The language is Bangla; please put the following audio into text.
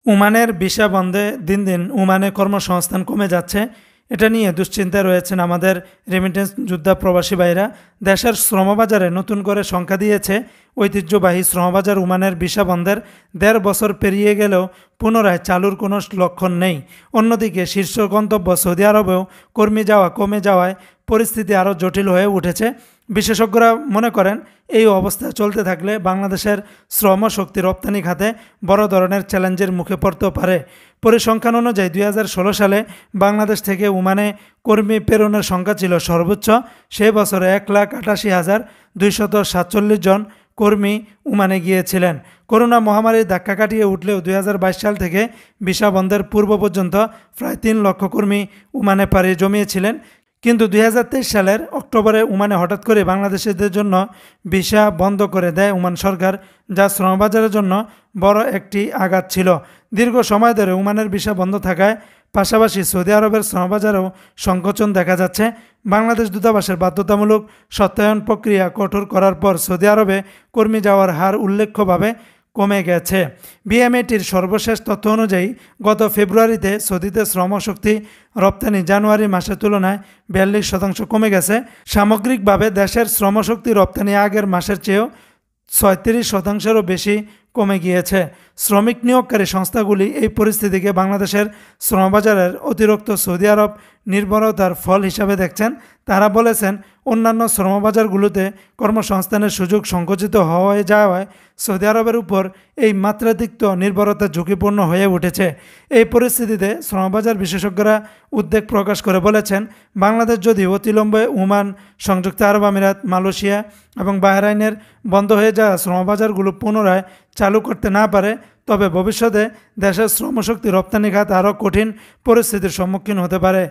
ওমানের ভিসা বন্ধে দিন দিন ওমানে কর্মসংস্থান কমে যাচ্ছে। এটা নিয়ে দুশ্চিন্তায় রয়েছেন আমাদের রেমিটেন্স যোদ্ধা প্রবাসী ভাইরা। দেশের শ্রমবাজারে নতুন করে সংখ্যা দিয়েছে ঐতিহ্যবাহী শ্রমবাজার ওমানের ভিসা বন্ধের ১.৫ বছর পেরিয়ে গেলেও পুনরায় চালুর কোনো লক্ষণ নেই। অন্যদিকে শীর্ষ গন্তব্য সৌদি আরবেও কর্মী যাওয়া কমে যাওয়ায় পরিস্থিতি আরও জটিল হয়ে উঠেছে। বিশেষজ্ঞরা মনে করেন এই অবস্থা চলতে থাকলে বাংলাদেশের শ্রমশক্তি রপ্তানি খাতে বড় ধরনের চ্যালেঞ্জের মুখে পড়তে পারে। পরিসংখ্যান অনুযায়ী ২০১৬ সালে বাংলাদেশ থেকে ওমানে কর্মী প্রেরণের সংখ্যা ছিল সর্বোচ্চ। সেই বছরে ১,৮৮,২৪৭ জন কর্মী ওমানে গিয়েছিলেন। করোনা মহামারীর ধাক্কা কাটিয়ে উঠলেও ২০২২ সাল থেকে ভিসা বন্ধের পূর্ব পর্যন্ত প্রায় ৩ লক্ষ কর্মী ওমানে পাড়ি জমিয়েছিলেন। কিন্তু ২০২৩ সালের অক্টোবরে ওমানে হঠাৎ করে বাংলাদেশিদের জন্য ভিসা বন্ধ করে দেয় ওমান সরকার, যা শ্রমবাজারের জন্য বড় একটি আঘাত ছিল। দীর্ঘ সময় ধরে ওমানের ভিসা বন্ধ থাকায় পাশাপাশি সৌদি আরবের শ্রমবাজারেও সংকোচন দেখা যাচ্ছে। বাংলাদেশ দূতাবাসের বাধ্যতামূলক সত্যায়ন প্রক্রিয়া কঠোর করার পর সৌদি আরবে কর্মী যাওয়ার হার উল্লেখ্যভাবে কমে গেছে। বিএমএটির সর্বশেষ তথ্য অনুযায়ী গত ফেব্রুয়ারিতে সৌদিতে শ্রমশক্তি রপ্তানি জানুয়ারি মাসের তুলনায় ৪২% কমে গেছে। সামগ্রিকভাবে দেশের শ্রমশক্তি রপ্তানি আগের মাসের চেয়েও ৩৬%-এরও বেশি কমে গিয়েছে। শ্রমিক নিয়োগকারী সংস্থাগুলি এই পরিস্থিতিকে বাংলাদেশের শ্রমবাজারের অতিরিক্ত সৌদি আরব নির্ভরতার ফল হিসাবে দেখছেন। তারা বলেছেন, অন্যান্য শ্রমবাজারগুলোতে কর্মসংস্থানের সুযোগ সংকুচিত হয়ে যাওয়ায় সৌদি আরবের উপর এই মাত্রাতিরিক্ত নির্ভরতা ঝুঁকিপূর্ণ হয়ে উঠেছে। এই পরিস্থিতিতে শ্রমবাজার বিশেষজ্ঞরা উদ্বেগ প্রকাশ করে বলেছেন, বাংলাদেশ যদি অতিলম্বে ওমান, সংযুক্ত আরব আমিরাত, মালয়েশিয়া এবং বাহরাইনের বন্ধ হয়ে যাওয়া শ্রমবাজারগুলো পুনরায় চালু করতে না পারে, তবে ভবিষ্যতে দেশের শ্রমশক্তি রপ্তানি খাত আরও কঠিন পরিস্থিতির সম্মুখীন হতে পারে।